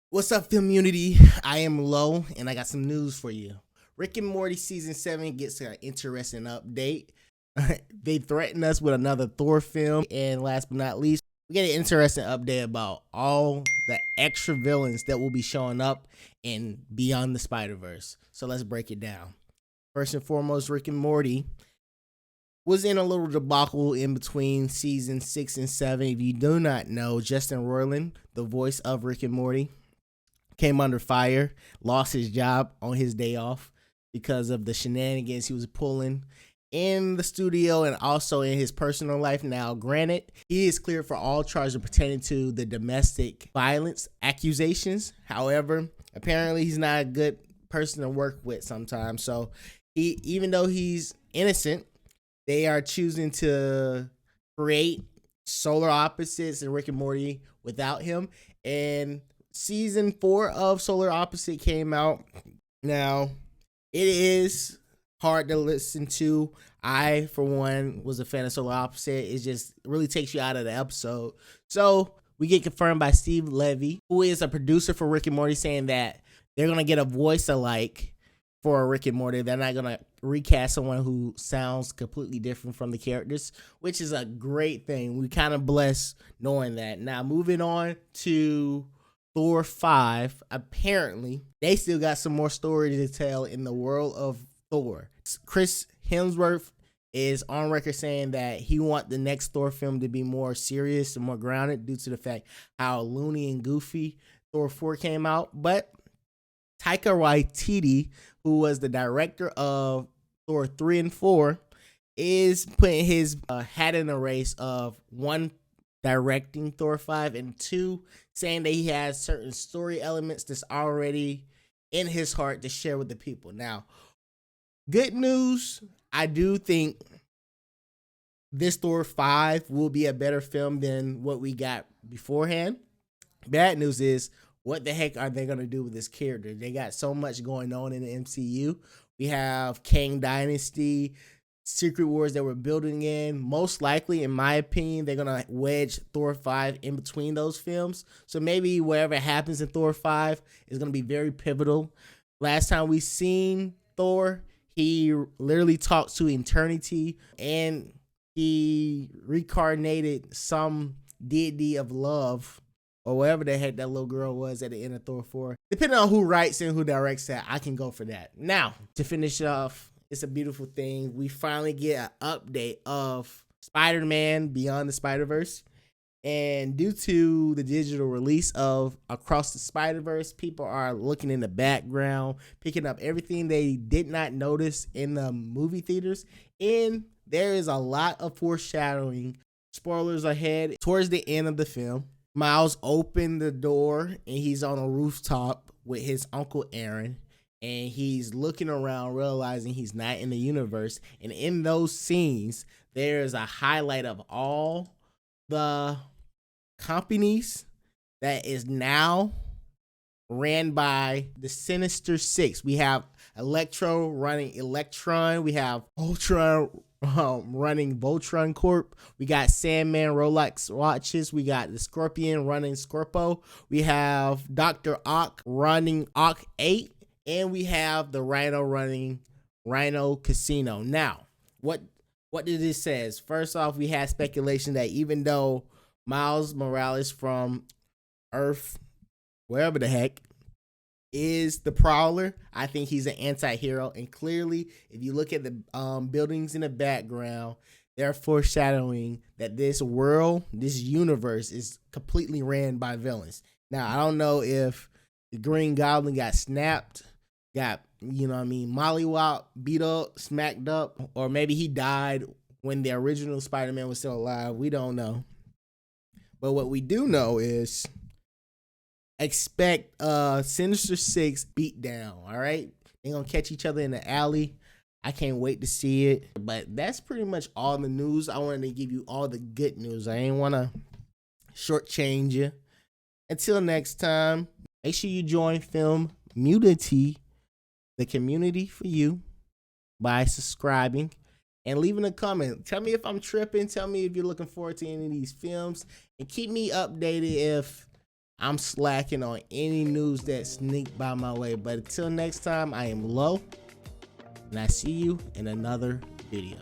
What's up, FILMMUNITY? I am Low, and I got some news for you. Rick and Morty Season 7 gets an interesting update. They threaten us with another Thor film, and last but not least, we get an interesting update about all the extra villains that will be showing up in Beyond the Spider-Verse. So let's break it down. First and foremost, Rick and Morty was in a little debacle in between Season 6 and 7. If you do not know, Justin Roiland, the voice of Rick and Morty, came under fire, lost his job on his day off because of the shenanigans he was pulling in the studio and also in his personal life. Now, granted, he is cleared for all charges pertaining to the domestic violence accusations. However, apparently he's not a good person to work with sometimes. So even though he's innocent, they are choosing to create solar opposites in Rick and Morty without him. And Season 4 of Solar Opposite came out. Now, it is hard to listen to. I, for one, was a fan of Solar Opposite. It just really takes you out of the episode. So, we get confirmed by Steve Levy, who is a producer for Rick and Morty, saying that they're going to get a voice alike for Rick and Morty. They're not going to recast someone who sounds completely different from the characters, which is a great thing. We kind of blessed knowing that. Now, moving on to Thor 5, apparently they still got some more story to tell in the world of Thor. Chris Hemsworth is on record saying that he wants the next Thor film to be more serious and more grounded due to the fact how loony and goofy Thor 4 came out. But Taika Waititi, who was the director of Thor 3 and 4, is putting his hat in the race of one, directing Thor 5, and two, saying that he has certain story elements that's already in his heart to share with the people. Now, good news, I do think this Thor 5 will be a better film than what we got beforehand. Bad news is, what the heck are they going to do with this character? They got so much going on in the MCU. We have Kang Dynasty, Secret Wars that we're building in. Most likely, in my opinion, they're going to wedge Thor 5 in between those films. So maybe whatever happens in Thor 5 is going to be very pivotal. Last time we seen Thor, he literally talks to eternity and he reincarnated some deity of love or whatever the heck that little girl was at the end of Thor 4. Depending on who writes and who directs that, I can go for that. Now, to finish off, it's a beautiful thing. We finally get an update of Spider-Man Beyond the Spider-Verse. And due to the digital release of Across the Spider-Verse, people are looking in the background, picking up everything they did not notice in the movie theaters. And there is a lot of foreshadowing. Spoilers ahead. Towards the end of the film, Miles opened the door and he's on a rooftop with his Uncle Aaron. And he's looking around, realizing he's not in the universe. And in those scenes, there's a highlight of all the companies that is now ran by the Sinister Six. We have Electro running Electron. We have Ultron running Voltron Corp. We got Sandman Rolex watches. We got the Scorpion running Scorpo. We have Dr. Ock running Ock 8. And we have the Rhino running Rhino Casino. Now, what did this says? First off, we had speculation that even though Miles Morales from Earth, wherever the heck, is the Prowler, I think he's an anti-hero. And clearly, if you look at the buildings in the background, they're foreshadowing that this world, this universe, is completely ran by villains. Now, I don't know if the Green Goblin got snapped, got, mollywop, beat up, smacked up, or maybe he died when the original Spider-Man was still alive. We don't know. But what we do know is expect Sinister Six beat down, all right? They're going to catch each other in the alley. I can't wait to see it. But that's pretty much all the news. I wanted to give you all the good news. I ain't want to shortchange you. Until next time, make sure you join FILMMUNITY, the community for you, by subscribing and leaving a comment. Tell me if I'm tripping. Tell me if you're looking forward to any of these films. And keep me updated if I'm slacking on any news that sneak by my way. But until next time, I am Low, and I see you in another video.